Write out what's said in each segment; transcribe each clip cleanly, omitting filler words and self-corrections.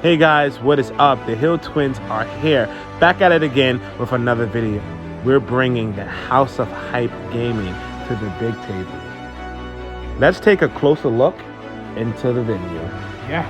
Hey guys, what is up? The Hill Twins are here, back at it again with another video. We're bringing the House of Hype Gaming to the big table. Let's take a closer look into the video. Yeah.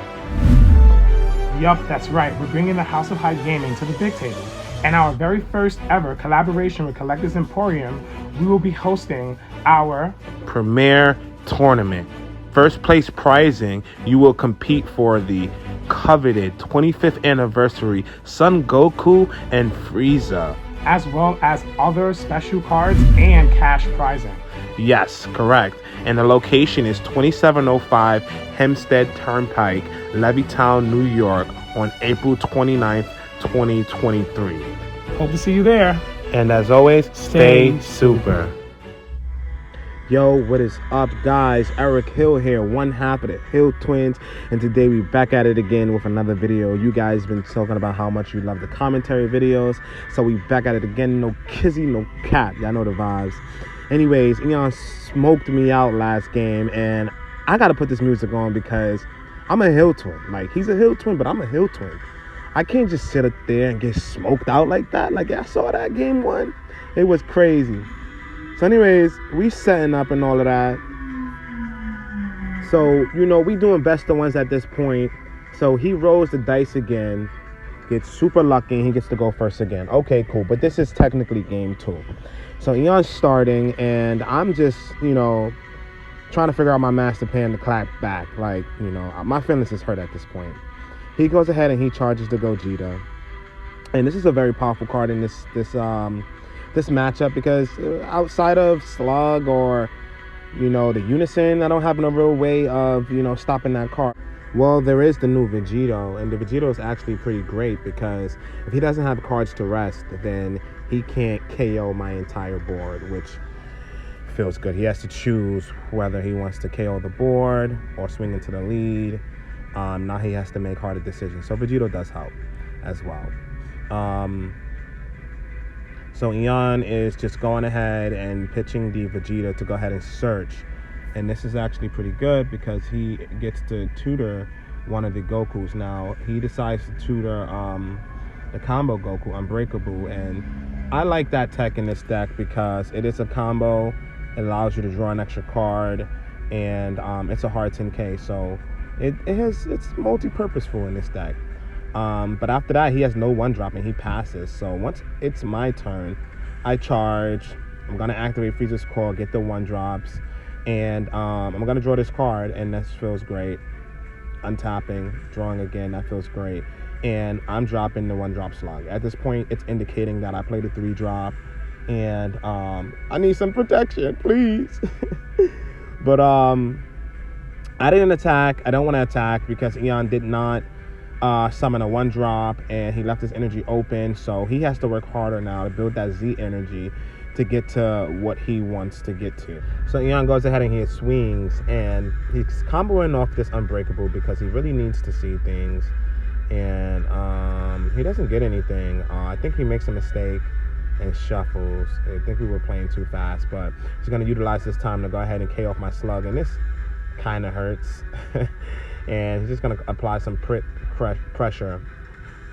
Yup, that's right. We're bringing the House of Hype Gaming to the big table. And our very first ever collaboration with Collectors Emporium, we will be hosting our Premier Tournament. First place prizing, you will compete for the coveted 25th anniversary Son Goku and Freiza, as well as other special cards and cash prizing. Yes, correct. And the location is 2705 Hempstead Turnpike, Levittown, New York on April 29th, 2023. Hope to see you there. And as always, stay super. Yo, what is up, guys? Eric Hill here, one half of the Hill Twins, and today we back at it again with another video. You guys been talking about how much you love the commentary videos, so we back at it again. No kizzy, no cap. Y'all know the vibes. Anyways, Eon smoked me out last game, and I gotta put this music on because I'm a Hill Twin. Like, he's a Hill Twin, but I'm a Hill Twin. I can't just sit up there and get smoked out like that. Like, I saw that game one. It was crazy. So anyways, we setting up and all of that. So, you know, we doing best of ones at this point. So he rolls the dice again, gets super lucky, and he gets to go first again. Okay, cool. But this is technically game 2. So Eon's starting, and I'm just, you know, trying to figure out my master plan to clap back. Like, you know, my feelings is hurt at this point. He goes ahead and he charges the Vegeta. And this is a very powerful card in this matchup, because outside of Slug or, you know, the Unison, I don't have no real way of, you know, stopping that card. Well, there is the new Vegeta, and the Vegeta is actually pretty great because if he doesn't have cards to rest, then he can't KO my entire board, which feels good. He has to choose whether he wants to KO the board or swing into the lead. Now he has to make harder decisions. So Vegeta does help as well. So Eon is just going ahead and pitching the Vegeta to go ahead and search. And this is actually pretty good because he gets to tutor one of the Gokus. Now, he decides to tutor the combo Goku, Unbreakable. And I like that tech in this deck because it is a combo. It allows you to draw an extra card. And it's a hard 10K. So it's multi-purposeful in this deck. But after that, he has no one-drop and he passes. So once it's my turn, I charge. I'm going to activate Freiza's Call, get the one-drops. And I'm going to draw this card, and that feels great. Untapping, drawing again, that feels great. And I'm dropping the one-drop Slug. At this point, it's indicating that I played a 3-drop. And I need some protection, please. But I didn't attack. I don't want to attack because Eon did not summon a 1-drop, and he left his energy open, so he has to work harder now to build that Z energy to get to what he wants to get to. So Eon goes ahead and he swings, and he's comboing off this Unbreakable because he really needs to see things, and he doesn't get anything. I think he makes a mistake and shuffles. I think we were playing too fast, but he's going to utilize this time to go ahead and KO off my Slug, and this kind of hurts. And he's just going to apply some pressure.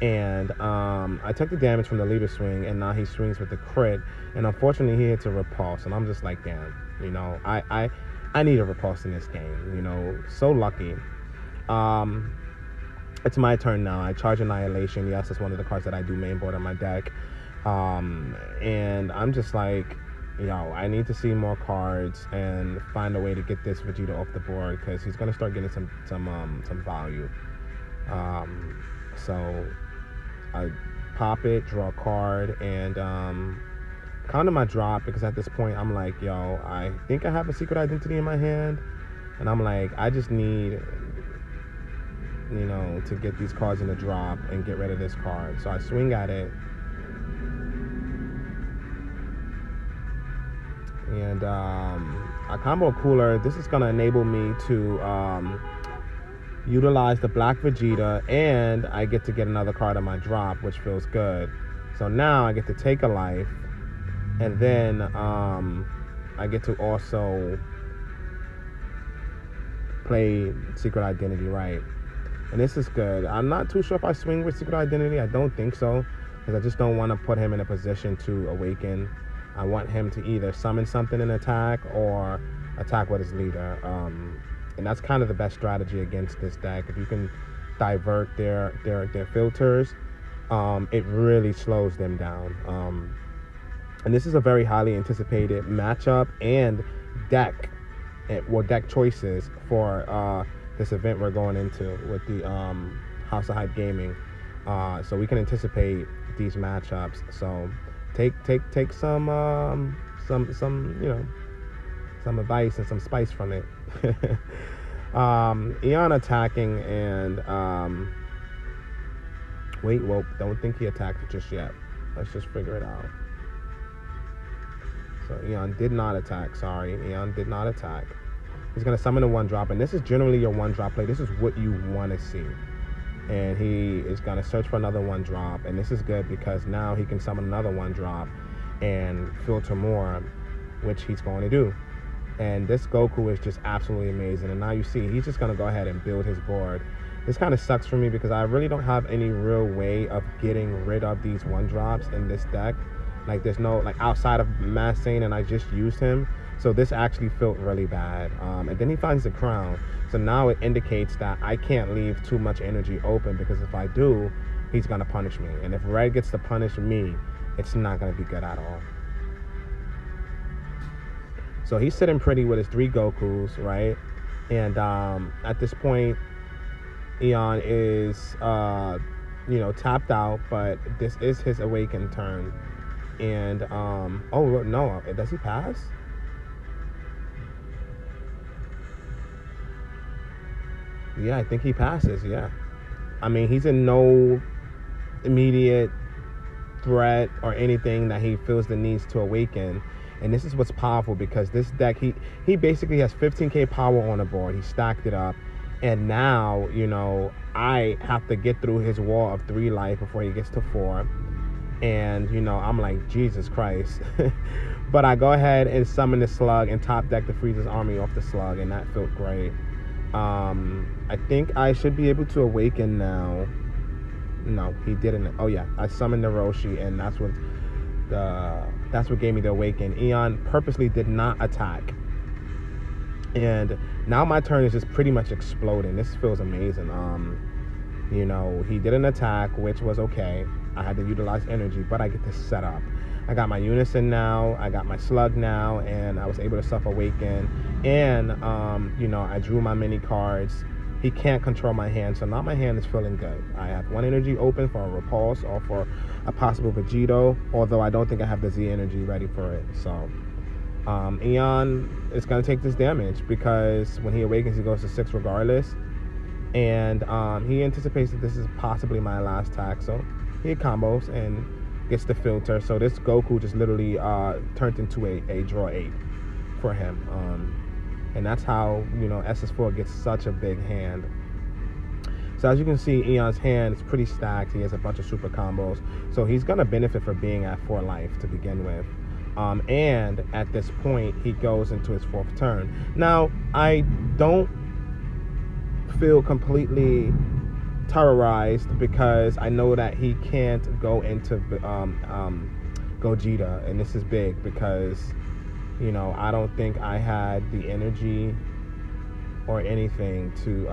And I took the damage from the leader swing, and now he swings with the crit. And unfortunately, he hits a repulse. And I'm just like, damn, you know, I need a repulse in this game. You know, so lucky. It's my turn now. I charge Annihilation. Yes, it's one of the cards that I do main board on my deck. And I'm just like, yo, I need to see more cards and find a way to get this Vegeta off the board because he's gonna start getting some value. So I pop it, draw a card, and counter my drop because at this point I'm like, yo, I think I have a secret identity in my hand, and I'm like, I just need, you know, to get these cards in the drop and get rid of this card. So I swing at it. And a combo cooler, this is going to enable me to utilize the black Vegeta, and I get to get another card on my drop, which feels good. So now I get to take a life, and then I get to also play Secret Identity right. And this is good. I'm not too sure if I swing with Secret Identity. I don't think so, because I just don't want to put him in a position to awaken. I want him to either summon something and attack, or attack with his leader. And that's kind of the best strategy against this deck. If you can divert their filters, it really slows them down. And this is a very highly anticipated matchup and deck, deck choices for this event we're going into with the House of Hype Gaming. So we can anticipate these matchups. So take some some advice and some spice from it. Eon attacking and well, don't think he attacked just yet. Let's just figure it out. So Eon did not attack. Sorry, Eon did not attack. He's gonna summon a 1-drop, and this is generally your 1-drop play. This is what you want to see. And he is gonna search for another 1-drop, and this is good because now he can summon another 1-drop and filter more, which he's going to do. And this Goku is just absolutely amazing. And now you see he's just gonna go ahead and build his board. This kind of sucks for me because I really don't have any real way of getting rid of these 1-drops in this deck. Like there's no, like, outside of Mass Sane, and I just used him. So this actually felt really bad. And then he finds the crown. So now it indicates that I can't leave too much energy open, because if I do, he's gonna punish me. And if Red gets to punish me, it's not gonna be good at all. So he's sitting pretty with his 3 Gokus, right? And at this point, Eon is tapped out, but this is his awakened turn. And oh no, does he pass? Yeah, I think he passes. Yeah, I mean, he's in no immediate threat or anything that he feels the needs to awaken. And this is what's powerful, because this deck, he basically has 15k power on the board. He stacked it up, and now I have to get through his wall of 3 life before he gets to 4. And I'm like, Jesus Christ. But I go ahead and summon the slug and top deck the Freiza's army off the slug, and that felt great. I think I should be able to awaken now. No, he didn't. Oh yeah, I summoned the Roshi, and that's what gave me the awaken. Eon purposely did not attack, and now my turn is just pretty much exploding. This feels amazing. He didn't attack, which was okay. I had to utilize energy, but I get to set up. I got my Unison now, I got my Slug now, and I was able to self-awaken. And, I drew my mini cards. He can't control my hand, so now my hand is feeling good. I have 1 energy open for a Repulse or for a possible Vegeta, although I don't think I have the Z energy ready for it. So, Eon is going to take this damage, because when he awakens, he goes to 6 regardless. And he anticipates that this is possibly my last attack, so he combos and gets the filter. So this Goku just literally turned into a draw 8 for him. And that's how SS4 gets such a big hand. So as you can see, Eon's hand is pretty stacked. He has a bunch of super combos, so he's gonna benefit for being at 4 life to begin with. And at this point, he goes into his 4th turn. Now, I don't feel completely terrorized, because I know that he can't go into Gogeta, and this is big because I don't think I had the energy or anything to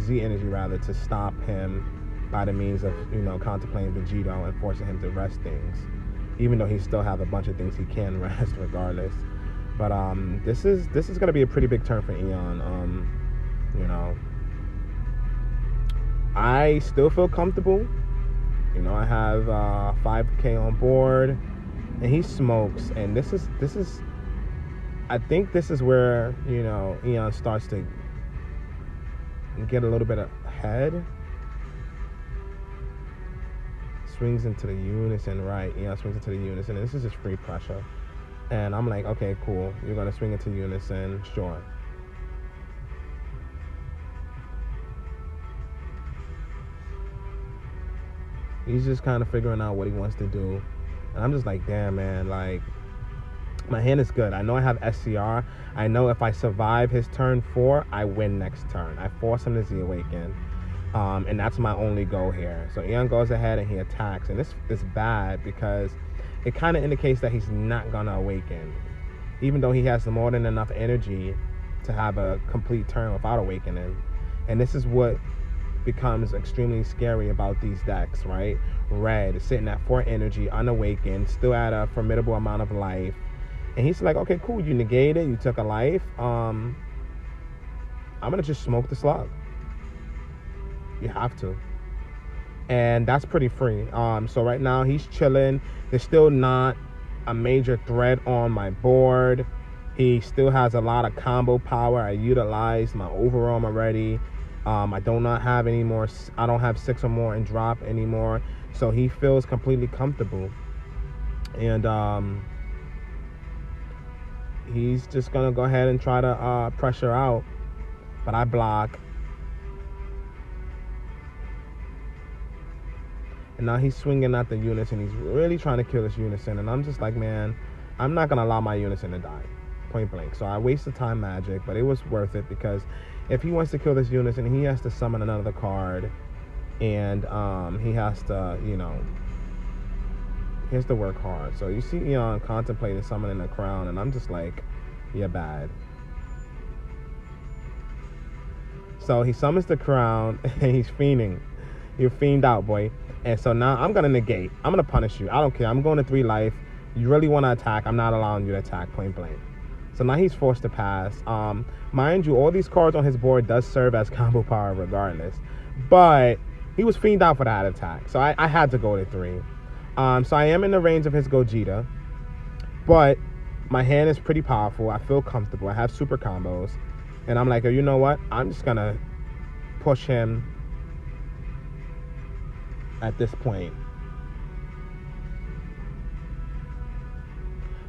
Z energy rather to stop him by the means of contemplating Vegeta and forcing him to rest things, even though he still have a bunch of things he can rest regardless. But this is gonna be a pretty big turn for Eon. I still feel comfortable. I have 5k on board, and he smokes. And this is I think this is where Eon starts to get a little bit ahead. Swings into the Unison, right? Eon swings into the Unison, and this is just free pressure. And I'm like, okay, cool. You're gonna swing into Unison, sure. He's just kind of figuring out what he wants to do. And I'm just like, damn, man, like, my hand is good. I know I have SCR. I know if I survive his turn 4, I win next turn. I force him to Z-Awaken. And that's my only goal here. So Eon goes ahead and he attacks, and this is bad because it kind of indicates that he's not gonna awaken, even though he has more than enough energy to have a complete turn without awakening. And this is what becomes extremely scary about these decks, right? Red sitting at 4 energy, unawakened, still at a formidable amount of life. And he's like, okay, cool, you negated, you took a life. I'm gonna just smoke the slug. You have to. And that's pretty free. So right now he's chilling. There's still not a major threat on my board. He still has a lot of combo power. I utilized my overarm already. I do not have any more. I don't have 6 or more in drop anymore. So he feels completely comfortable. And he's just gonna go ahead and try to pressure out. But I block. And now he's swinging at the Unison. He's really trying to kill this Unison. And I'm just like, man, I'm not going to allow my Unison to die. Point blank. So I wasted time magic, but it was worth it because if he wants to kill this Unison, he has to summon another card. And he has to, you know, he has to work hard. So you see Eon contemplating summoning a crown. And I'm just like, you're bad. So he summons the crown and he's fiending. You fiend out, boy. And so now I'm going to negate. I'm going to punish you. I don't care. I'm going to 3 life. You really want to attack. I'm not allowing you to attack, point blank. So now he's forced to pass. Mind you, all these cards on his board does serve as combo power regardless. But he was fiend out for that attack. So I had to go to 3. So I am in the range of his Gogeta. But my hand is pretty powerful. I feel comfortable. I have super combos. And I'm like, oh, you know what? I'm just going to push him at this point.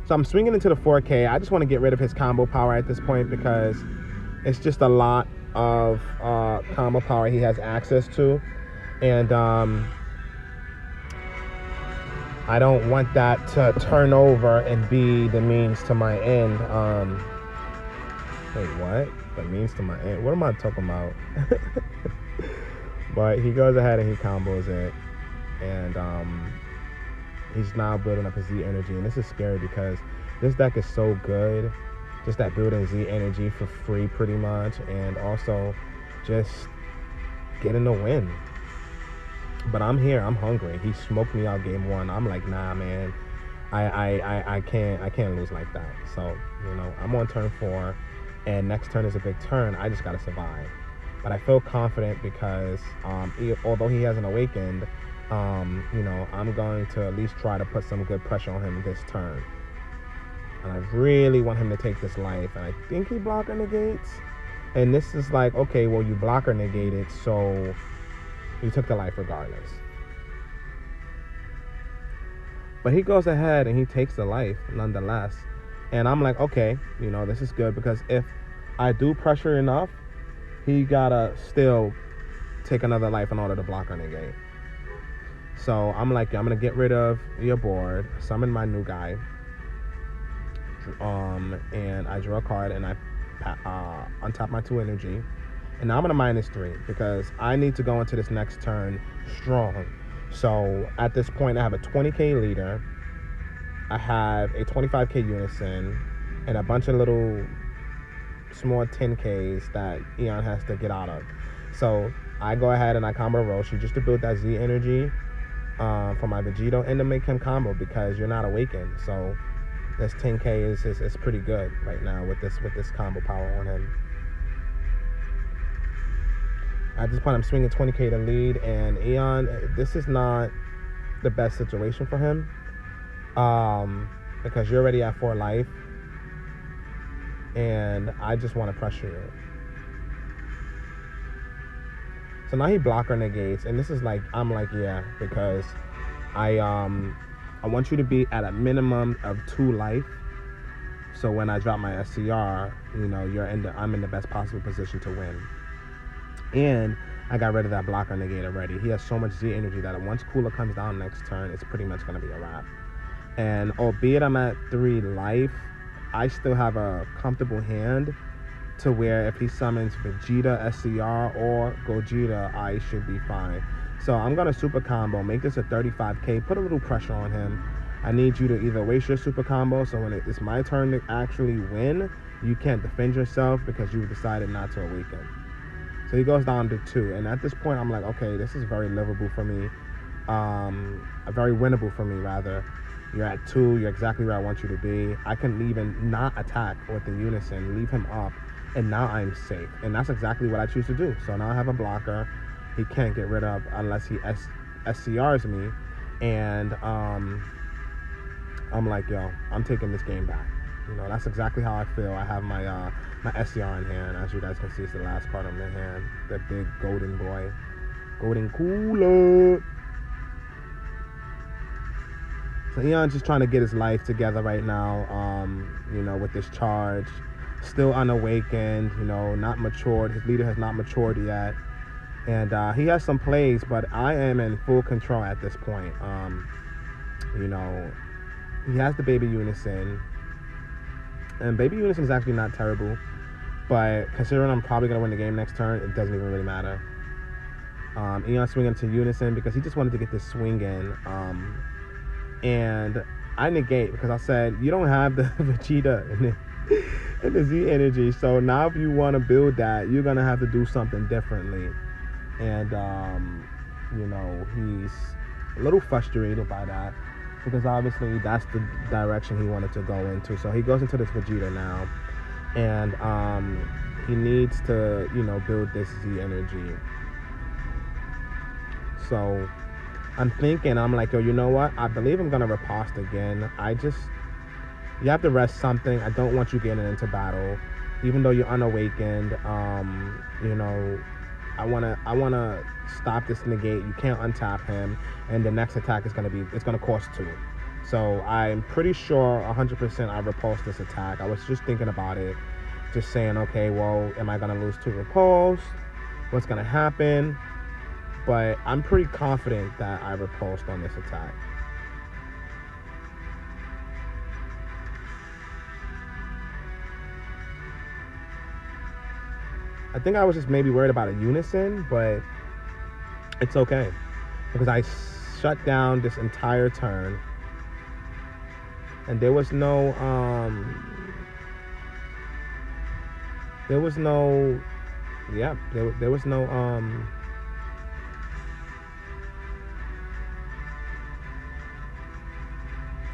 So I'm swinging into the 4K. I just want to get rid of his combo power at this point because it's just a lot of combo power he has access to. And I don't want that to turn over and be the means to my end. Wait, what? The means to my end? What am I talking about? But he goes ahead and he combos it. And he's now building up his Z energy. And this is scary because this deck is so good. Just that building Z energy for free pretty much. And also just getting the win. But I'm here. I'm hungry. He smoked me out game 1. I'm like, nah, man. I can't lose like that. So, you know, I'm on turn 4. And next turn is a big turn. I just got to survive. But I feel confident because although he hasn't awakened, you know, I'm going to at least try to put some good pressure on him this turn. And I really want him to take this life. And I think he blocker negates. And this is like, okay, well, you blocker negated, so you took the life regardless. But he goes ahead and he takes the life nonetheless. And I'm like, okay, you know, this is good because if I do pressure enough, he gotta still take another life in order to block or negate. So I'm like, I'm gonna get rid of your board, summon my new guy, and I draw a card and I untap my 2 energy, and now I'm gonna -3 because I need to go into this next turn strong. So at this point, I have a 20k leader, I have a 25k unison, and a bunch of little small 10Ks that Eon has to get out of. So I go ahead and I combo Roshi just to build that Z energy for my Vegeta and to make him combo because you're not awakened. So this 10K is pretty good right now with this combo power on him. At this point, I'm swinging 20k to lead, and Eon, this is not the best situation for him because you're already at 4 life. And I just want to pressure you. So now he blocker negates, and this is like, I'm like, yeah, because I want you to be at a minimum of 2 life. So when I drop my SCR, you know, I'm in the best possible position to win. And I got rid of that blocker negate already. He has so much Z energy that once Cooler comes down next turn, it's pretty much going to be a wrap. And albeit I'm at 3 life, I still have a comfortable hand to where if he summons Vegeta, SCR, or Gogeta, I should be fine. So I'm going to super combo, make this a 35k, put a little pressure on him. I need you to either waste your super combo, so when it's my turn to actually win, you can't defend yourself because you've decided not to awaken. So he goes down to 2, and at this point I'm like, okay, this is very livable for me, very winnable for me rather. You're at 2, you're exactly where I want you to be. I can even not attack with the unison, leave him up, and now I'm safe. And that's exactly what I choose to do. So now I have a blocker he can't get rid of unless he SCRs me, and I'm like, yo, I'm taking this game back. You know, that's exactly how I feel. I have my my SCR in hand. As you guys can see, it's the last card on my hand. The big golden boy. Golden cooler. So Eon's just trying to get his life together right now, you know, with this charge. Still unawakened, you know, not matured. His leader has not matured yet. And he has some plays, but I am in full control at this point. You know, he has the baby unison. And baby unison is actually not terrible. But considering I'm probably going to win the game next turn, it doesn't even really matter. Eon swinging to unison because he just wanted to get this swing in. And I negate because I said, you don't have the Vegeta and the Z energy. So now if you want to build that, you're going to have to do something differently. And, you know, he's a little frustrated by that because obviously that's the direction he wanted to go into. So he goes into this Vegeta now. And he needs to, you know, build this Z energy. So I'm thinking, I'm like, yo, you know what? I believe I'm going to riposte again. You have to rest something. I don't want you getting into battle. Even though you're unawakened, you know, I wanna stop this negate. You can't untap him. And the next attack is going to cost 2. So I'm pretty sure 100% I repulsed this attack. I was just thinking about it. Just saying, okay, well, am I going to lose 2 repulsed? What's going to happen? But I'm pretty confident that I repulsed on this attack. I think I was just maybe worried about a unison, but it's okay. Because I shut down this entire turn. And there was no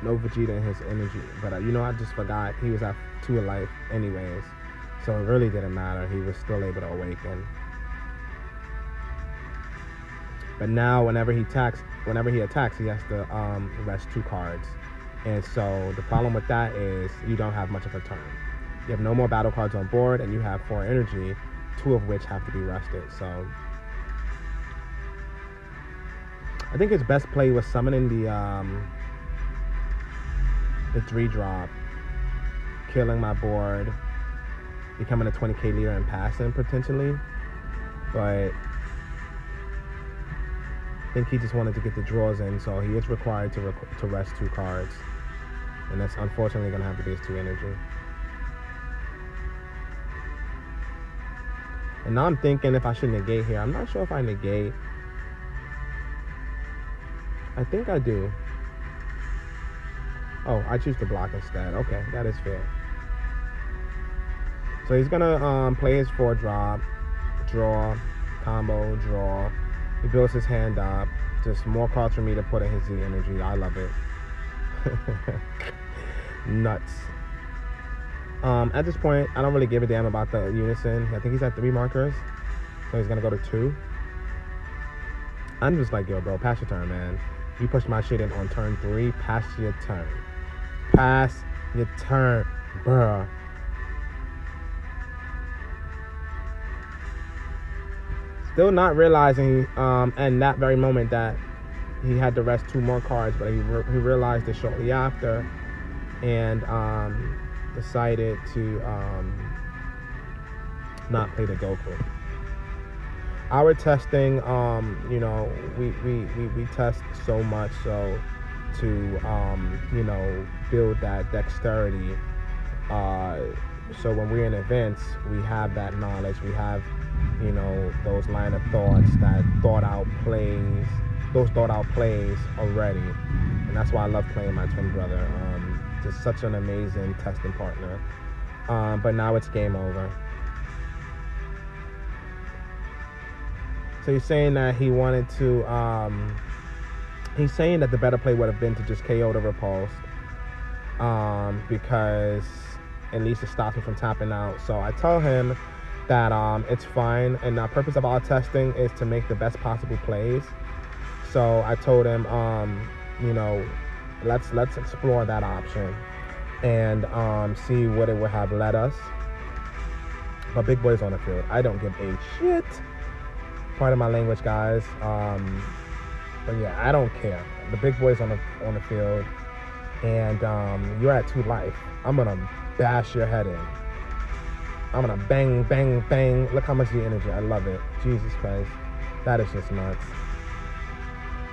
no Vegeta in his energy, but you know, I just forgot he was at 2 of life anyways, so it really didn't matter. He was still able to awaken. But now whenever he attacks, he has to rest 2 cards, and so the problem with that is you don't have much of a turn. You have no more battle cards on board, and you have 4 energy, 2 of which have to be rested. So I think his best play was summoning the 3-drop, killing my board, becoming a 20k leader and passing potentially. But I think he just wanted to get the draws in, so he is required to rest 2 cards, and that's unfortunately going to have to be his 2 energy. And now I'm thinking if I should negate here. I'm not sure if I negate. I think I do. Oh, I choose to block instead. Okay, that is fair. So he's gonna play his 4-drop, draw, combo, draw. He builds his hand up. Just more cards for me to put in his Z energy. I love it. Nuts. At this point, I don't really give a damn about the unison. I think he's at 3 markers, so he's gonna go to 2. I'm just like, yo, bro, pass your turn, man. You pushed my shit in on turn 3. Pass your turn. Pass your turn, bruh. Still not realizing in that very moment that he had to rest 2 more cards, but he realized it shortly after, and decided to not play the Goku. Our testing, you know, we test so much so to you know, build that dexterity So when we're in events, we have that knowledge. We have, those line of thoughts, that thought out plays, those thought out plays already. And that's why I love playing my twin brother. Just such an amazing testing partner. But now it's game over. So he's saying that he wanted to, he's saying that the better play would have been to just KO the repulsed. Because at least it stops me from tapping out. So I tell him that it's fine, and the purpose of our testing is to make the best possible plays. So I told him, let's explore that option and see what it would have led us. But big boy's on the field. I don't give a shit. Pardon my language, guys. But yeah, I don't care. The big boy's on the field, and you're at 2 life. I'm gonna bash your head in. I'm gonna bang, bang, bang. Look how much the energy. I love it. Jesus Christ, that is just nuts.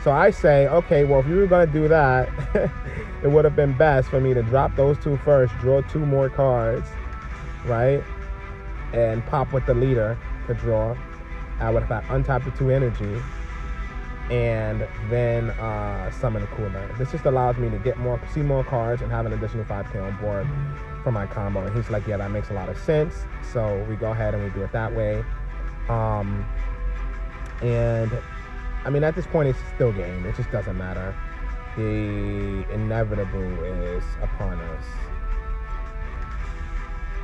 So I say, okay, well, if you were gonna do that, it would have been best for me to drop those 2 first, draw 2 more cards, right, and pop with the leader to draw. I would have untapped the 2 energy, and then summon the cooler. This just allows me to see more cards and have an additional 5k on board for my combo. And he's like, yeah, that makes a lot of sense. So we go ahead and we do it that way. And I mean, at this point, it's still game. It just doesn't matter. The inevitable is upon us.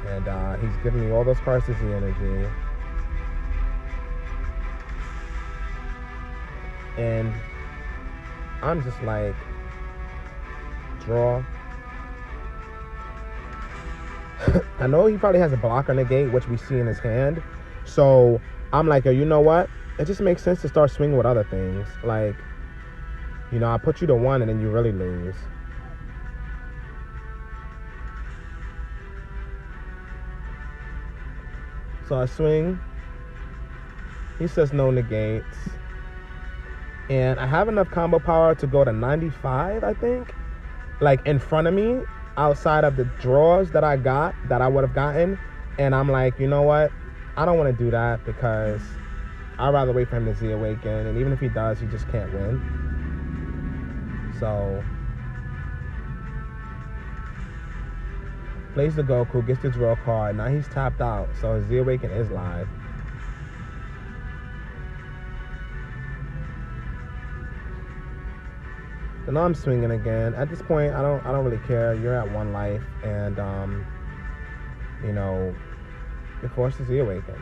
And he's giving me all those cards as the energy. And I'm just like, draw. I know he probably has a blocker negate, which we see in his hand. So I'm like, yo, you know what? It just makes sense to start swinging with other things. Like, I put you to 1 and then you really lose. So I swing. He says no negates. And I have enough combo power to go to 95, I think. Like, in front of me, outside of the draws that I got, that I would have gotten. And I'm like, you know what? I don't want to do that because I'd rather wait for him to Z-Awaken. And even if he does, he just can't win. So, plays the Goku, gets the draw card. Now he's tapped out, so his Z-Awaken is live. So now I'm swinging again. At this point, I don't really care. You're at 1 life, and you're forced to Z-Awaken.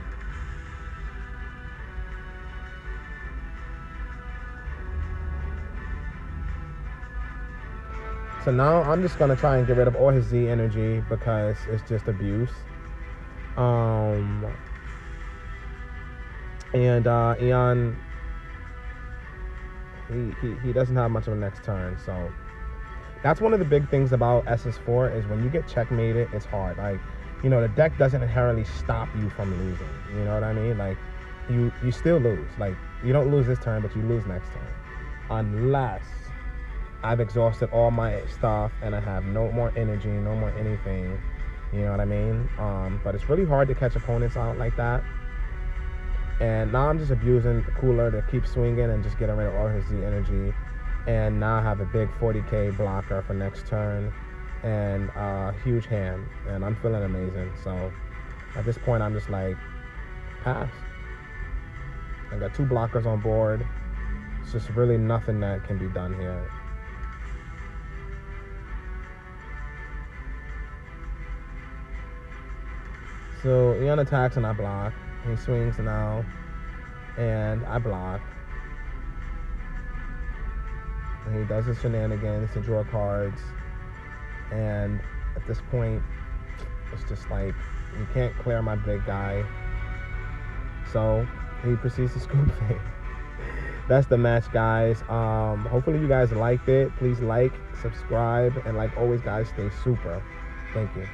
So now I'm just gonna try and get rid of all his Z energy because it's just abuse. Eon, he doesn't have much of a next turn, so that's one of the big things about SS4 is when you get checkmated, it's hard. Like, the deck doesn't inherently stop you from losing. You know what I mean? Like, you still lose. Like, you don't lose this turn, but you lose next turn, unless I've exhausted all my stuff and I have no more energy, no more anything. You know what I mean? But it's really hard to catch opponents out like that. And now I'm just abusing the cooler to keep swinging and just getting rid of all his Z energy. And now I have a big 40k blocker for next turn and a huge hand. And I'm feeling amazing. So at this point, I'm just like, pass. I got 2 blockers on board. It's just really nothing that can be done here. So Eon attacks and I block. He swings now, and I block. And he does his shenanigans to draw cards. And at this point, it's just like, you can't clear my big guy. So he proceeds to scoop me. That's the match, guys. Hopefully you guys liked it. Please like, subscribe, and like always, guys, stay super. Thank you.